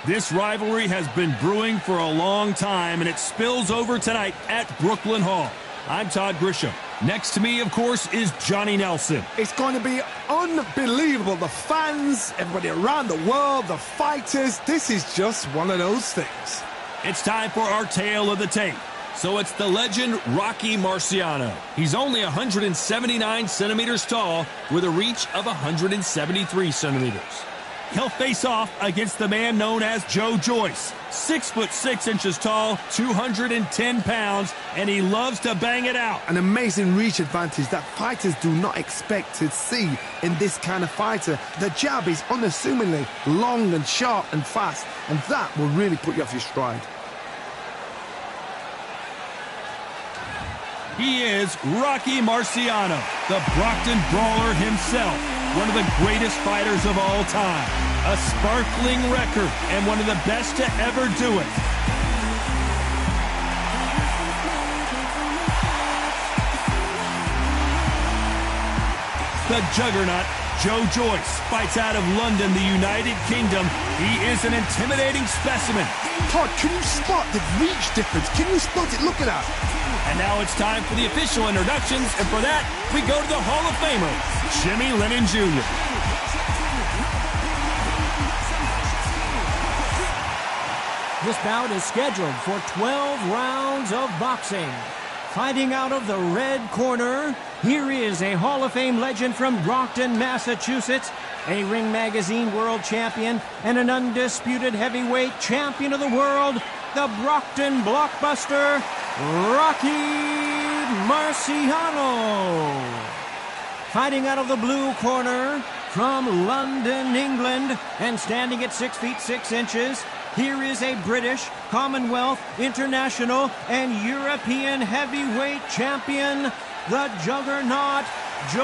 This rivalry has been brewing for a long time, and it spills over tonight at Brooklyn Hall. I'm Todd Grisham. Next to me, of course, is Johnny Nelson. It's going to be unbelievable. The fans, everybody around the world, the fighters. This is just one of those things. It's time for our tale of the tape. So it's the legend Rocky Marciano. He's only 179 centimeters tall with a reach of 173 centimeters. He'll face off against the man known as Joyce. 6'6" tall, 210 pounds, and he loves to bang it out. An amazing reach advantage that fighters do not expect to see in this kind of fighter. The jab is unassumingly long and sharp and fast, and that will really put you off your stride. He is Rocky Marciano, the Brockton brawler himself, one of the greatest fighters of all time. A sparkling record and one of the best to ever do it. The juggernaut, Joyce, fights out of London, the United Kingdom. He is an intimidating specimen. Todd, can you spot the reach difference? Can you spot it? Look at that. And now it's time for the official introductions, and for that, we go to the Hall of Famer, Jimmy Lennon Jr. This bout is scheduled for 12 rounds of boxing. Fighting out of the red corner, here is a Hall of Fame legend from Brockton, Massachusetts, a Ring Magazine world champion, and an undisputed heavyweight champion of the world, the Brockton blockbuster, Rocky Marciano. Fighting out of the blue corner, from London, England, and standing at 6 feet 6 inches, here is a British, Commonwealth, International, and European heavyweight champion, the juggernaut, Joyce.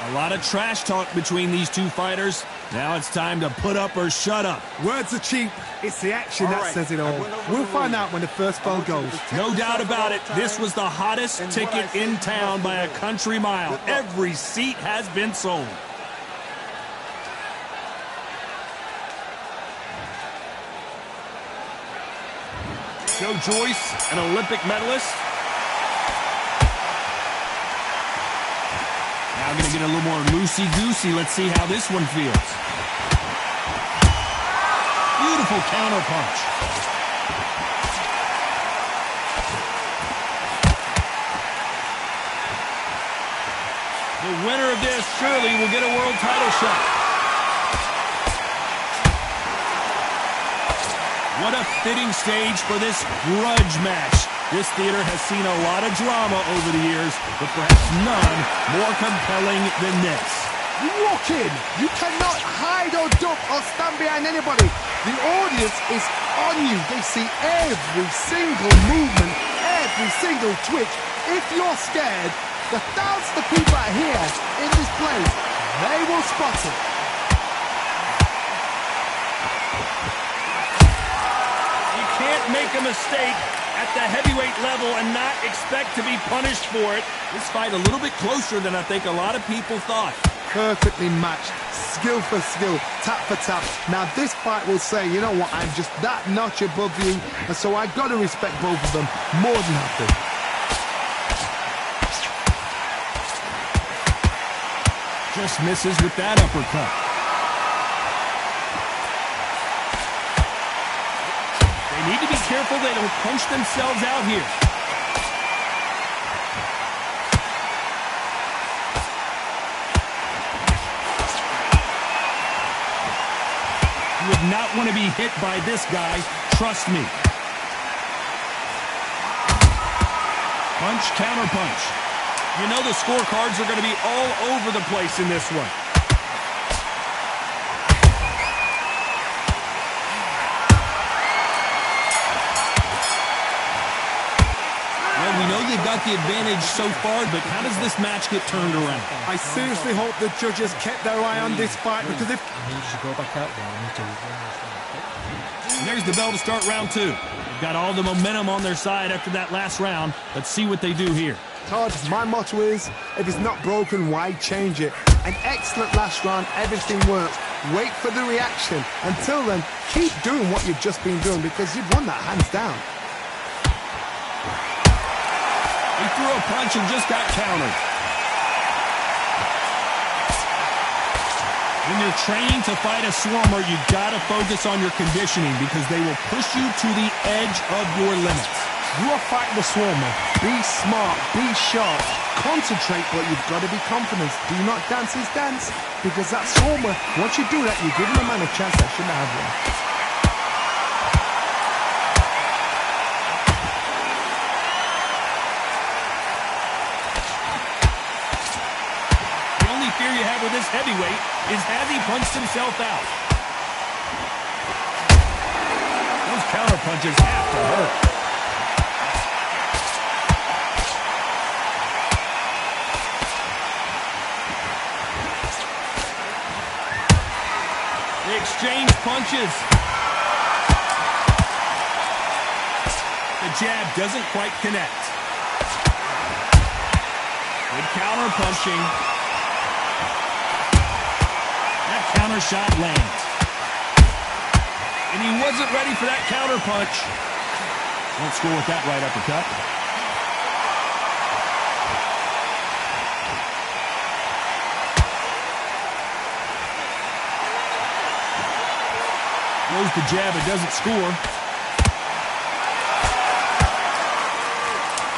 A lot of trash talk between these two fighters. Now it's time to put up or shut up. Words are cheap. It's the action that says it all. We'll find out when the first bell goes. No doubt about it, this was the hottest ticket in town by a country mile. Every seat has been sold. Joyce, an Olympic medalist. Now going to get a little more loosey-goosey. Let's see how this one feels. Beautiful counter punch. The winner of this surely will get a world title shot. What a fitting stage for this grudge match. This theater has seen a lot of drama over the years, but perhaps none more compelling than this. You walk in, you cannot hide or duck or stand behind anybody. The audience is on you. They see every single movement, every single twitch. If you're scared, the thousands of people are here in this place. They will spot it. Can't make a mistake at the heavyweight level and not expect to be punished for it. This fight a little bit closer than I think a lot of people thought. Perfectly matched, skill for skill, tap for tap. Now this fight will say, you know what, I'm just that notch above you, and so I got to respect both of them more than happy. Just misses with that uppercut. Need to be careful they don't punch themselves out here. You would not want to be hit by this guy, trust me. Punch, counter punch. You know the scorecards are going to be all over the place in this one. We know they've got the advantage so far, but how does this match get turned around? I seriously hope the judges kept their eye on this fight, because if... And there's the bell to start round two. They've got all the momentum on their side after that last round. Let's see what they do here. Todd, my motto is, if it's not broken, why change it? An excellent last round. Everything works. Wait for the reaction. Until then, keep doing what you've just been doing because you've won that hands down. He threw a punch and just got countered. When you're training to fight a swarmer, you've got to focus on your conditioning because they will push you to the edge of your limits. You are fighting the swarmer. Be smart, be sharp, concentrate, but you've got to be confident. Do not dance his dance because that swarmer, once you do that, you're giving a man a chance that shouldn't have one. Fear you have with this heavyweight is has he punched himself out. Those counter punches have to hurt. They exchange punches. The jab doesn't quite connect. Good counter punching. Counter shot lands. And he wasn't ready for that counter punch. Won't score with that right uppercut. Throws the jab, it doesn't score.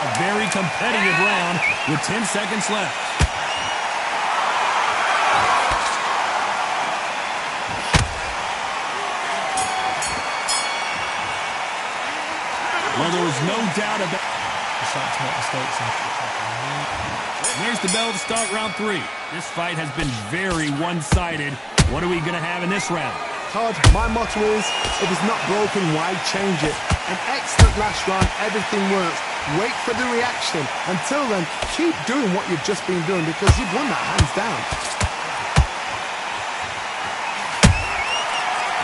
A very competitive round with 10 seconds left. Well, there was no doubt about There's the bell to start round 3. This fight has been very one-sided. What are we going to have in this round? Todd, my motto is, if it's not broken, why change it? An excellent last round, everything works. Wait for the reaction. Until then, keep doing what you've just been doing because you've won that hands down.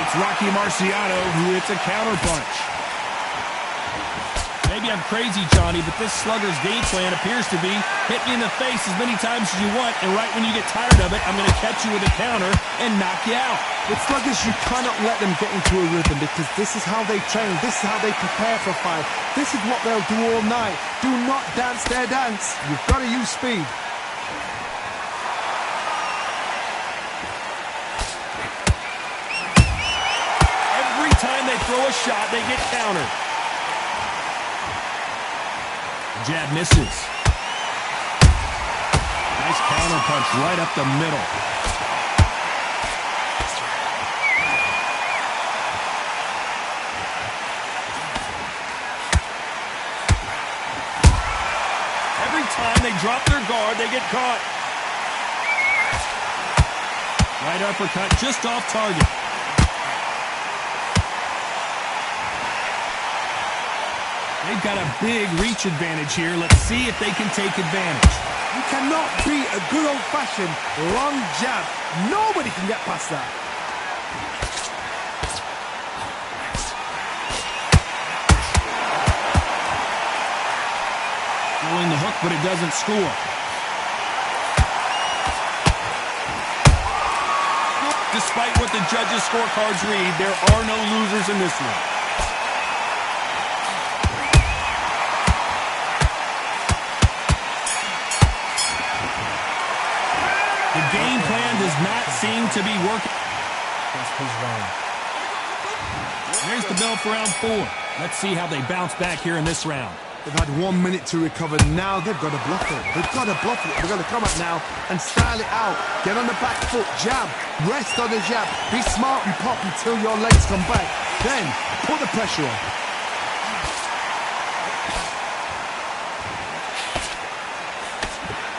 It's Rocky Marciano who hits a counter punch. Maybe I'm crazy, Johnny, but this slugger's game plan appears to be hit me in the face as many times as you want, and right when you get tired of it, I'm going to catch you with a counter and knock you out. With sluggers, you cannot let them get into a rhythm because this is how they train. This is how they prepare for a fight. This is what they'll do all night. Do not dance their dance. You've got to use speed. Every time they throw a shot, they get countered. Jab misses. Nice counter punch right up the middle. Every time they drop their guard, they get caught. Right uppercut just off target. They've got a big reach advantage here. Let's see if they can take advantage. You cannot beat a good old-fashioned long jab. Nobody can get past that. Throwing the hook, but it doesn't score. Despite what the judges' scorecards read, there are no losers in this one. The game plan does not seem to be working. That's his round. There's the bell for round 4. Let's see how they bounce back here in this round. They've had 1 minute to recover. Now they've got to bluff it. They've got to bluff it. They've got to come up now and style it out. Get on the back foot, jab, rest on the jab. Be smart and pop until your legs come back. Then put the pressure on.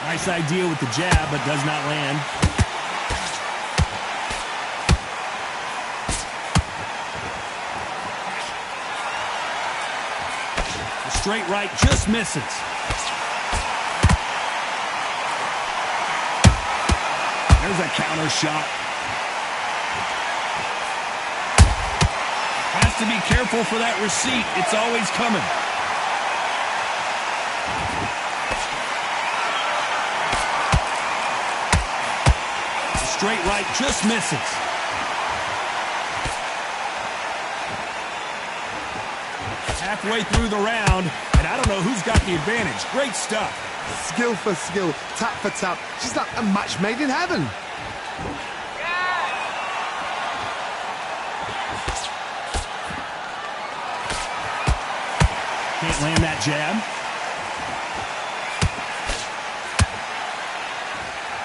Nice idea with the jab, but does not land. The straight right just misses. There's a counter shot. Has to be careful for that receipt. It's always coming. straight right just misses. Halfway through the round, and I don't know who's got the advantage. Great stuff. Skill for skill, tap for tap. She's like a match made in heaven. Can't land that jab.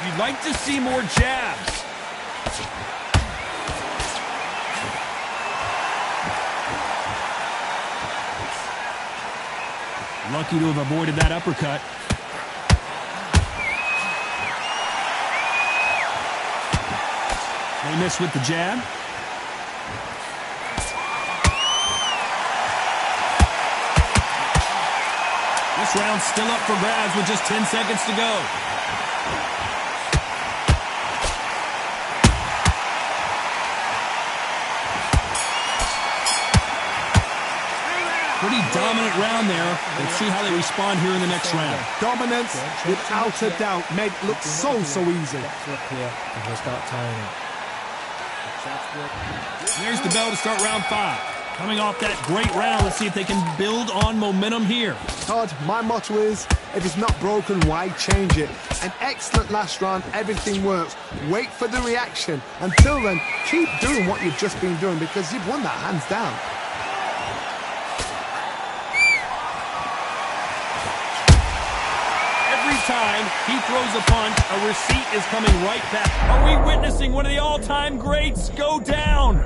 You'd like to see more jabs. Lucky to have avoided that uppercut. They miss with the jab. This round's still up for grabs with just 10 seconds to go. Pretty dominant round there. Let's see how they respond here in the next round. Dominance, without a doubt, made it look so easy. There's the bell to start round 5. Coming off that great round, let's see if they can build on momentum here. Todd, my motto is, if it's not broken, why change it? An excellent last round, everything works. Wait for the reaction. Until then, keep doing what you've just been doing because you've won that hands down. Every time he throws a punch, a receipt is coming right back. Are we witnessing one of the all-time greats go down?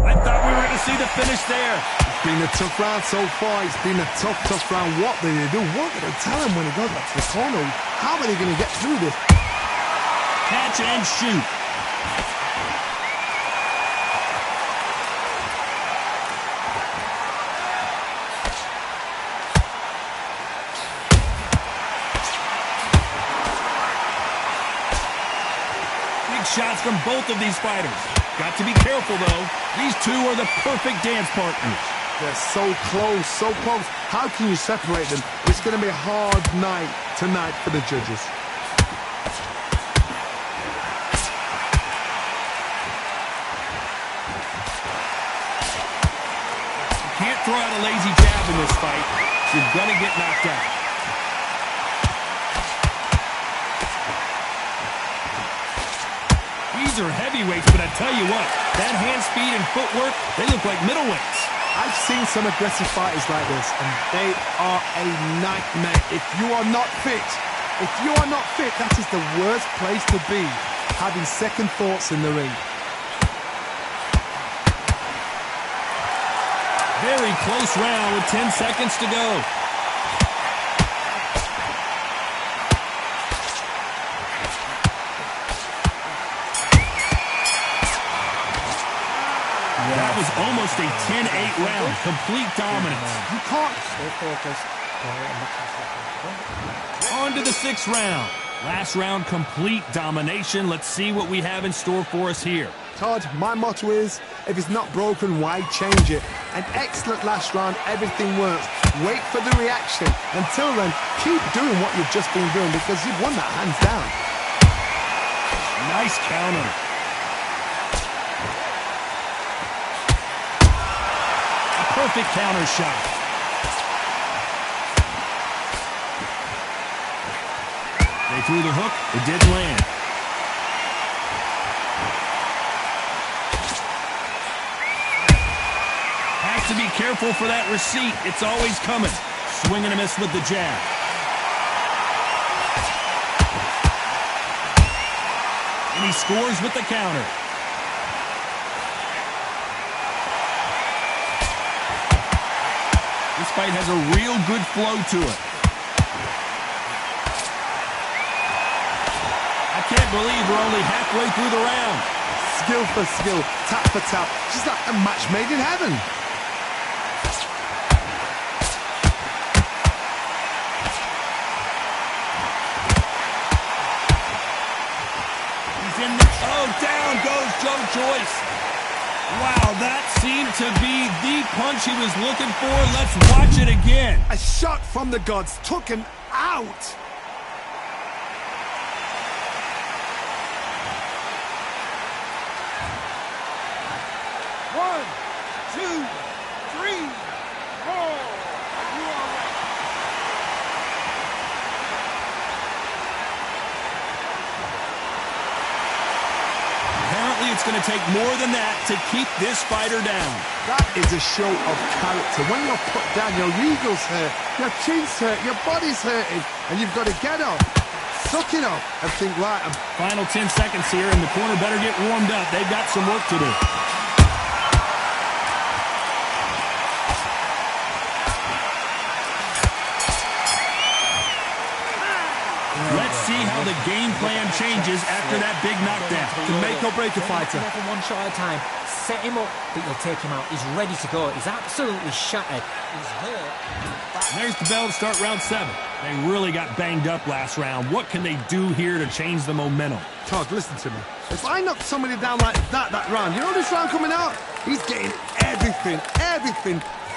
I thought we were going to see the finish there. It's been a tough round so far. It's been a tough round. What do they do? What do they tell him when he goes back to the corner? How are they going to get through this? Catch and shoot. Shots from both of these fighters. Got to be careful, though. These two are the perfect dance partners. They're so close, so close. How can you separate them? It's going to be a hard night tonight for the judges. You can't throw out a lazy jab in this fight. You're going to get knocked out. These are heavyweights, but I tell you what, that hand speed and footwork, they look like middleweights. I've seen some aggressive fighters like this, and they are a nightmare. If you are not fit, that is the worst place to be, having second thoughts in the ring. Very close round with 10 seconds to go. That was almost a 10-8 round. Complete dominance. You can't. On to the 6th round. Last round, complete domination. Let's see what we have in store for us here. Todd, my motto is, if it's not broken, why change it? An excellent last round, everything works. Wait for the reaction. Until then, keep doing what you've just been doing because you've won that hands down. Nice counter. Perfect counter shot. They threw the hook. It didn't land. Has to be careful for that receipt. It's always coming. Swing and a miss with the jab. And he scores with the counter. This fight has a real good flow to it. I can't believe we're only halfway through the round. Skill for skill, tap for tap. She's like a match made in heaven. He's in the... Oh, down goes Joyce. Wow, that seemed to be the punch he was looking for. Let's watch it again. A shot from the gods took him out. take more than that to keep this fighter down. That is a show of character. When you're put down, your eagle's hurt, your chin's hurt, your body's hurting, and you've got to get up, suck it up, and think, right, Final 10 seconds here, and the corner better get warmed up. They've got some work to do. Let's see how the game plan changes after that big knockdown. to make or break a fighter. Never one shot at a time. Set him up, but you'll take him out. He's ready to go. He's absolutely shattered. He's hurt. And there's the bell to start round 7. They really got banged up last round. What can they do here to change the momentum? Todd, listen to me. If I knock somebody down like that round, you know this round coming out? He's getting everything,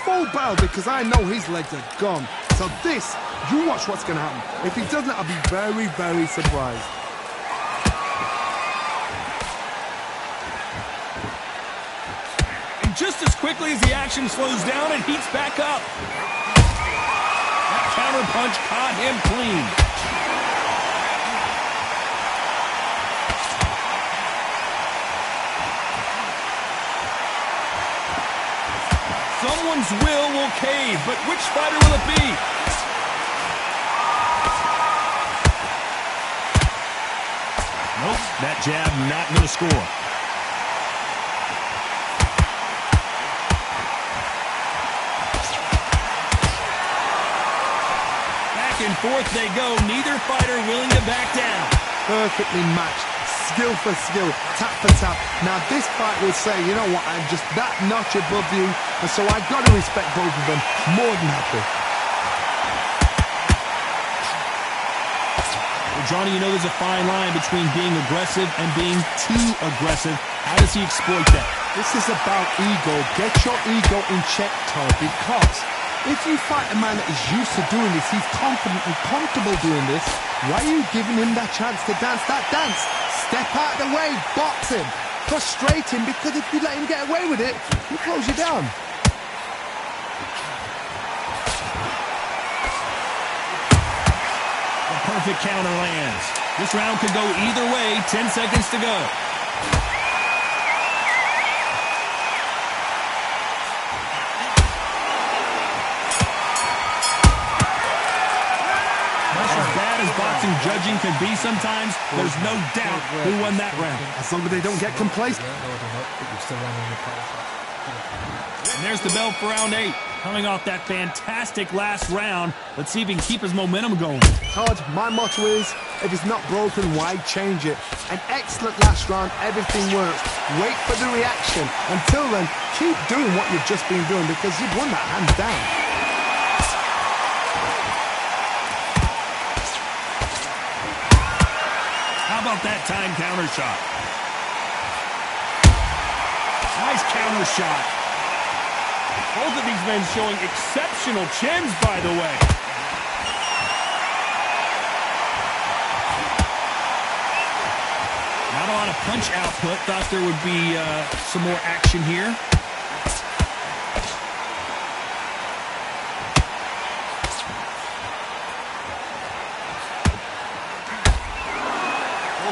full barrel, because I know his legs are gone. So this, you watch what's going to happen. If he doesn't, I'll be very, very surprised. And just as quickly as the action slows down, it heats back up. That counter punch caught him clean. Someone's will cave, but which fighter will it be? Nope, that jab not going to score. Back and forth they go, neither fighter willing to back down. Perfectly matched. Skill for skill, tap for tap. Now this fight will say, you know what, I'm just that notch above you, and so I've got to respect both of them. More than happy. Well, Johnny, you know there's a fine line between being aggressive and being too aggressive. How does he exploit that? This is about ego. Get your ego in check, Todd, because if you fight a man that is used to doing this, he's confident and comfortable doing this, why are you giving him that chance to dance that dance? Step out of the way, box him, frustrate him, because if you let him get away with it, he'll close you down. The perfect counter lands. This round could go either way, 10 seconds to go. Boxing judging can be sometimes, there's no doubt who won that round. As long as they don't get complacent. And there's the bell for round 8. Coming off that fantastic last round, let's see if he can keep his momentum going. Todd, my motto is, if it's not broken, why change it? An excellent last round, everything works. Wait for the reaction. Until then, keep doing what you've just been doing, because you've won that hands down. How about that time counter shot? Nice counter shot. Both of these men showing exceptional chins, by the way. Not a lot of punch output. Thought there would be some more action here.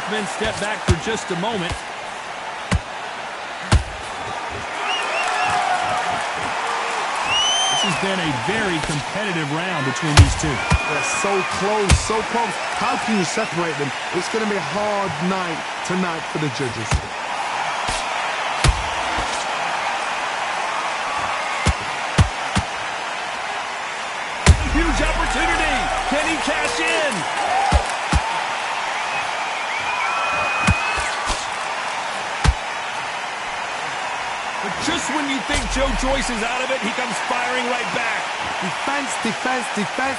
Men step back for just a moment. This has been a very competitive round between these two. They're so close, so close. How can you separate them? It's going to be a hard night tonight for the judges. Huge opportunity. Can he cash in? Just when you think Joe Joyce is out of it, he comes firing right back. Defense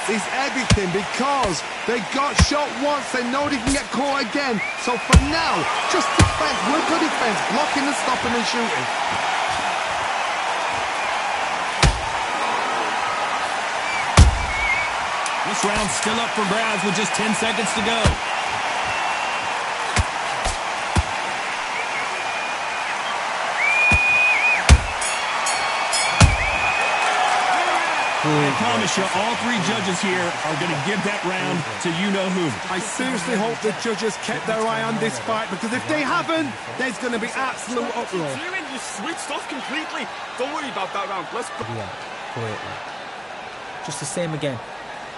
is everything, because they got shot once, they know they can get caught again. So for now, just defense, work on defense, blocking and stopping and shooting. This round's still up for grabs with just 10 seconds to go. I promise you, all three judges here are going to give that round to you-know-who. I seriously hope the judges kept their eye on this fight, because if they haven't, there's going to be absolute uproar. You switched off completely. Don't worry about that round. Let's go. Yeah, greatly. Just the same again.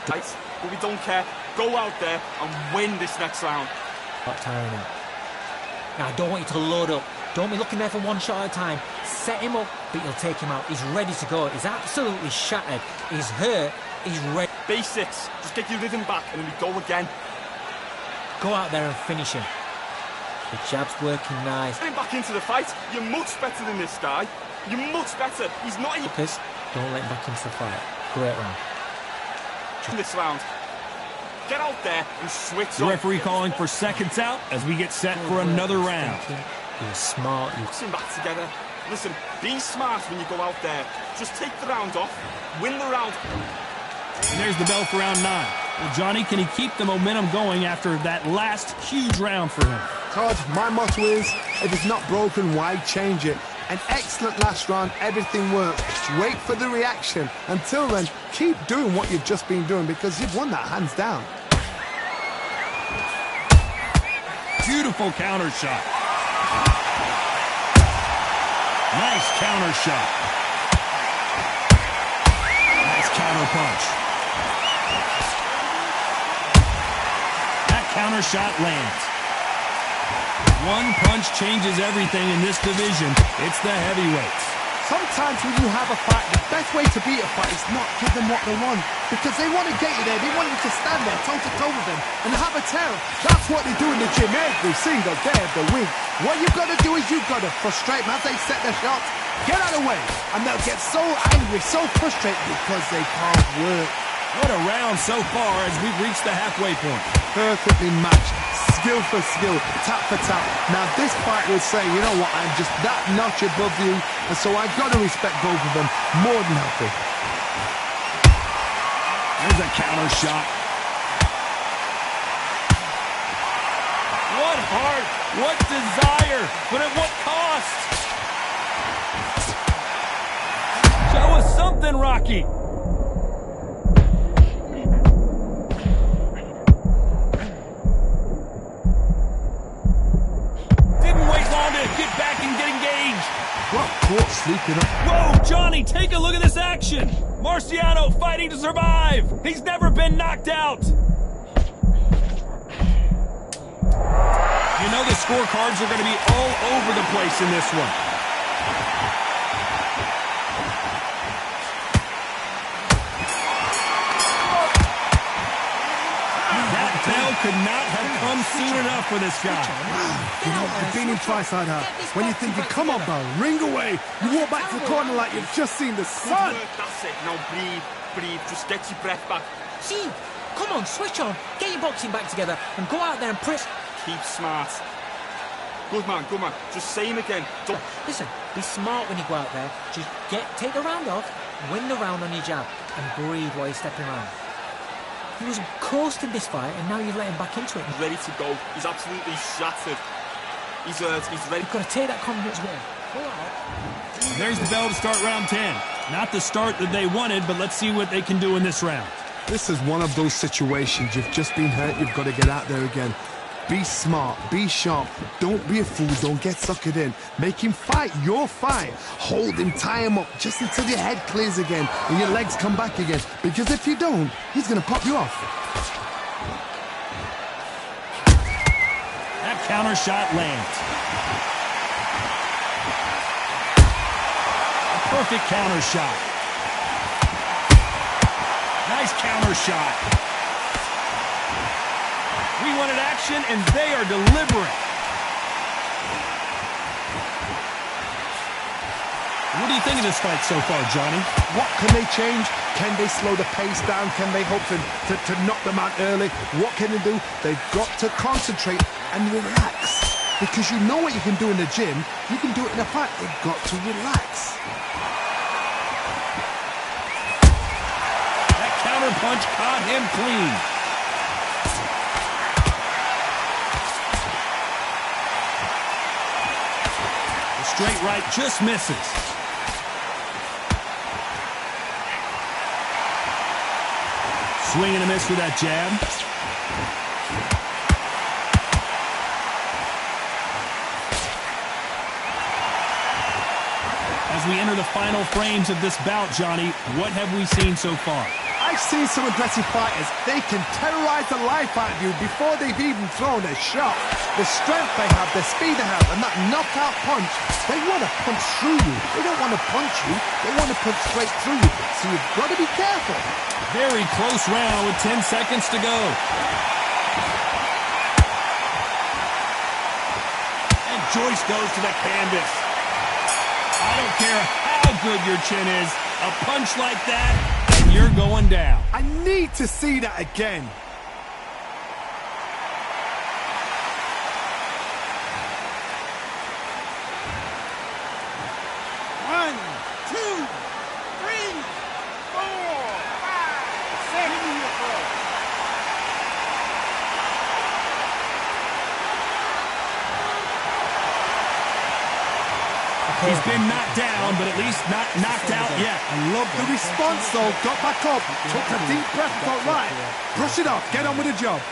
But we don't care. Go out there and win this next round. Not tiring him. Now, I don't want you to load up. Don't be looking there for one shot at a time. Set him up, but you'll take him out. He's ready to go. He's absolutely shattered. He's hurt. He's ready. Basics. Just get your rhythm back and then we go again. Go out there and finish him. The jab's working nice. Get him back into the fight. You're much better than this guy. You're much better. He's not in Lucas, don't let him back into the fight. Great round. this round. Get out there and switch The on. referee calling for seconds out as we get set for another round. He was smart. Put him back together. Listen, be smart when you go out there. Just take the round off. Win the round. And there's the bell for round 9. Well, Johnny, can he keep the momentum going after that last huge round for him? Todd, my motto is, if it's not broken, why change it? An excellent last round, everything worked. Wait for the reaction. Until then, keep doing what you've just been doing, because you've won that hands down. Beautiful counter shot. Nice counter shot. Nice counter punch. That counter shot lands. One punch changes everything in this division. It's the heavyweights. Sometimes when you have a fight, the best way to beat a fight is not give them what they want. Because they want to get you there. They want you to stand there toe-to-toe with them and have a tear. That's what they do in the gym every single day of the week. What you've got to do is you've got to frustrate them as they set their shots. Get out of the way. And they'll get so angry, so frustrated because they can't work. What a round so far as we've reached the halfway point. Perfectly matched. Skill for skill, tap for tap. Now this fight will say, you know what, I'm just that notch above you, and so I've got to respect both of them more than healthy. There's a counter shot. What heart, what desire, but at what cost? Show us something, Rocky. Get back and get engaged. What caught sleeping up? Whoa, Johnny, take a look at this action. Marciano fighting to survive. He's never been knocked out. You know the scorecards are going to be all over the place in this one. That bell could not have come soon enough for this guy. You know, you've been in fights like that. When you're thinking, come on, Bell, ring away. You walk back to the corner like you've just seen the sun. That's it. Now breathe. Just get your breath back. See, come on, switch on. Get your boxing back together and go out there and press. Keep smart. Good man. Just say him again. Don't. Listen, be smart when you go out there. Just take the round off, win the round on your jab, and breathe while you're stepping around. He was coasting this fight, and now you've let him back into it. He's ready to go. He's absolutely shattered. He's hurt. He's ready. You've got to take that confidence with him. Go out. There's the bell to start round 10. Not the start that they wanted, but let's see what they can do in this round. This is one of those situations. You've just been hurt. You've got to get out there again. Be smart. Be sharp. Don't be a fool. Don't get suckered in. Make him fight your fight. Hold him. Tie him up just until your head clears again and your legs come back again. Because if you don't, he's going to pop you off. That counter shot lands. A perfect counter shot. Nice counter shot. We wanted action, and they are delivering. What do you think of this fight so far, Johnny? What can they change? Can they slow the pace down? Can they hope to knock them out early? What can they do? They've got to concentrate and relax. Because you know what you can do in the gym, you can do it in a fight. They've got to relax. That counter punch caught him clean. The straight right just misses. Swing and a miss with that jab. As we enter the final frames of this bout, Johnny, what have we seen so far? I've seen some aggressive fighters. They can terrorize the life out of you before they've even thrown a shot. The strength they have, the speed they have, and that knockout punch, they want to punch through you. They don't want to punch you. They want to punch straight through you. So you've got to be careful. Very close round with 10 seconds to go. And Joyce goes to the canvas. I don't care how good your chin is. A punch like that, and you're going down. I need to see that again. One, two, three, four, five, 7. He's been knocked down, but at least not knocked out yet. I love the response, though. Got back up, took a deep breath, thought, right, brush it off, get on with the job.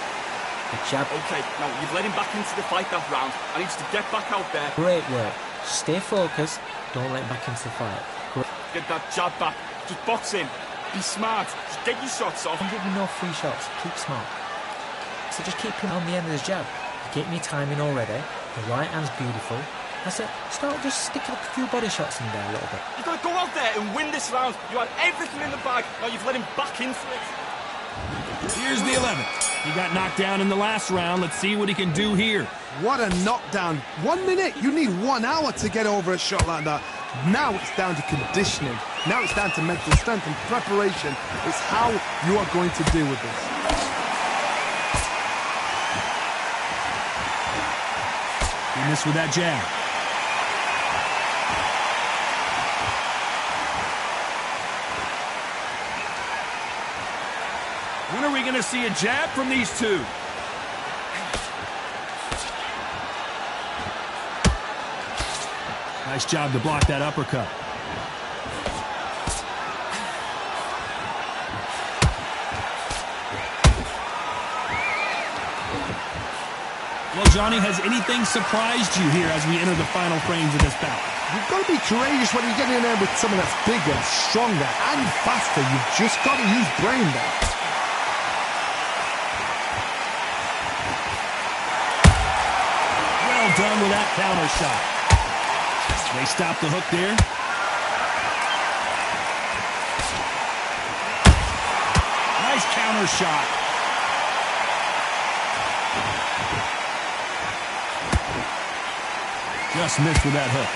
Good jab. Okay, now you've let him back into the fight that round. I need you to get back out there. Great work. Stay focused. Don't let him back into the fight. Great. Get that jab back. Just box in. Be smart. Just get your shots off. Don't give me no free shots. Keep smart. So just keep him on the end of his jab. Get me timing already. The right hand's beautiful. That's it. Start just sticking a few body shots in there a little bit. You've got to go out there and win this round. You had everything in the bag. Now you've let him back into it. Here's the 11th. He got knocked down in the last round. Let's see what he can do here. What a knockdown. 1 minute, you need 1 hour to get over a shot like that. Now it's down to conditioning. Now it's down to mental strength and preparation. It's how you are going to deal with this. He missed with that jab. When are we going to see a jab from these two? Nice job to block that uppercut. Well, Johnny, has anything surprised you here as we enter the final frames of this bout? You've got to be courageous when you get in there with someone that's bigger, stronger, and faster. You've just got to use brain there. Well done with that counter shot. They stop the hook there. Nice counter shot. Just missed with that hook.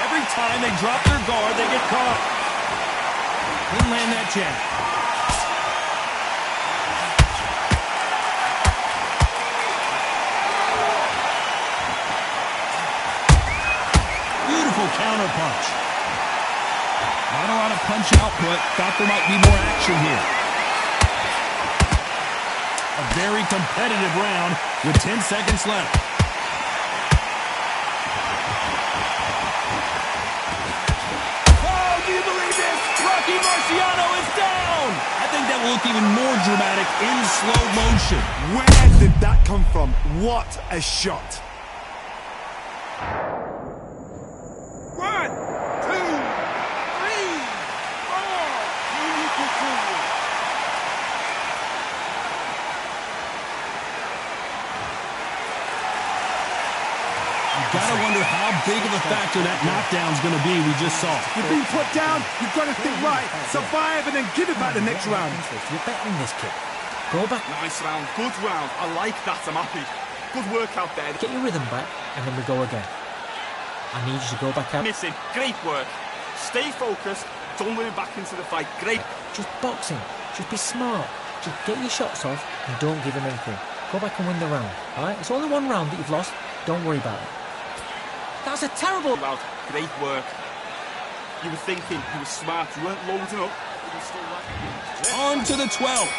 Every time they drop their guard, they get caught. Couldn't land that jab. Beautiful counter punch. Not a lot of punch output. Thought there might be more action here. A very competitive round with 10 seconds left. Oh, do you believe this? Rocky Marciano is down! I think that will look even more dramatic in slow motion. Where did that come from? What a shot. 1, 2, 3, 4. You need to continue. Gotta wonder how big of a factor that knockdown's gonna be we just saw. You've been put down, you've got to think right, survive and then give it back the next round. You're better in this, kid. Go back. Nice round. Good round. I like that. I'm happy. Good work out there. Get your rhythm back, and then we go again. I need you to go back out. Missing. Great work. Stay focused. Don't let him back into the fight. Great. Just boxing. Just be smart. Just get your shots off and don't give him anything. Go back and win the round. Alright? It's only 1 round that you've lost. Don't worry about it. That's a terrible round. Great work. You were thinking. You were smart. You weren't loading up. On to the 12th.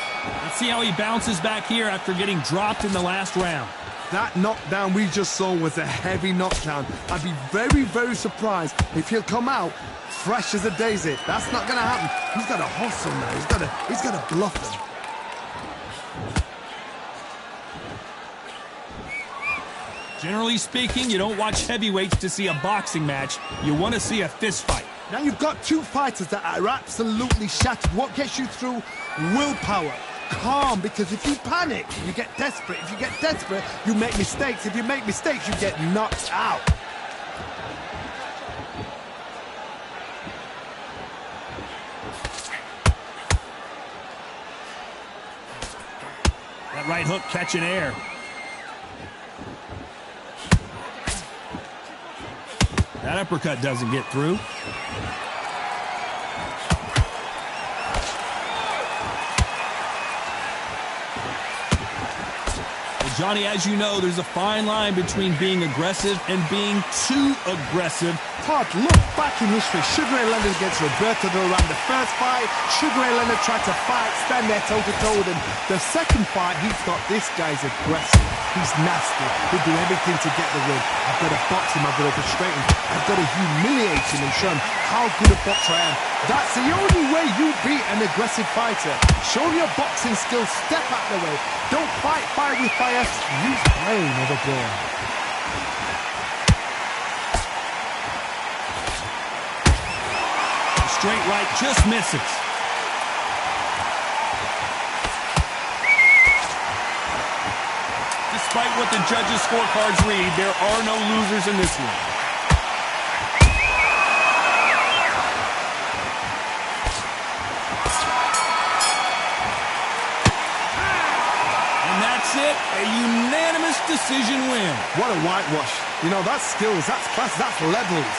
Let's see how he bounces back here after getting dropped in the last round. That knockdown we just saw was a heavy knockdown. I'd be very, very surprised if he'll come out fresh as a daisy. That's not going to happen. He's got to hustle now. He's got to bluff him. Generally speaking, you don't watch heavyweights to see a boxing match. You want to see a fist fight. Now you've got two fighters that are absolutely shattered. What gets you through? Willpower. Calm, because if you panic, you get desperate. If you get desperate, you make mistakes. If you make mistakes, you get knocked out. That right hook catching air. That uppercut doesn't get through. Johnny, as you know, there's a fine line between being aggressive and being too aggressive. Todd, look back in history. Sugar Ray Leonard against Roberto Duran. The first fight, Sugar Ray Leonard tried to fight, stand there toe-to-toe with him. The second fight, he thought, this guy's aggressive. He's nasty. He'll do everything to get the win. I've got to box him. I've got to frustrate him. I've got to humiliate him and show him how good a boxer I am. That's the only way you beat an aggressive fighter. Show your boxing skills. Step out the way. Don't fight fire with fire. Use brain over brawn. Straight right just misses. Despite what the judges' scorecards read, there are no losers in this one. And that's it, a unanimous decision win. What a whitewash. You know, that's skills, that's class, that's levels.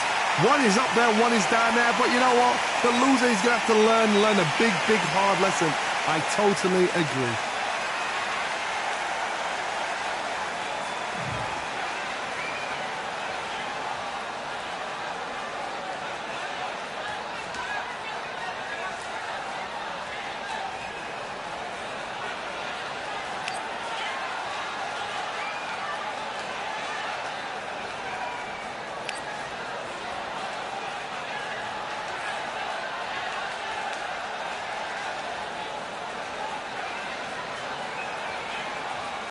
One is up there, one is down there, but you know what? The loser is going to have to learn a big, big, hard lesson. I totally agree.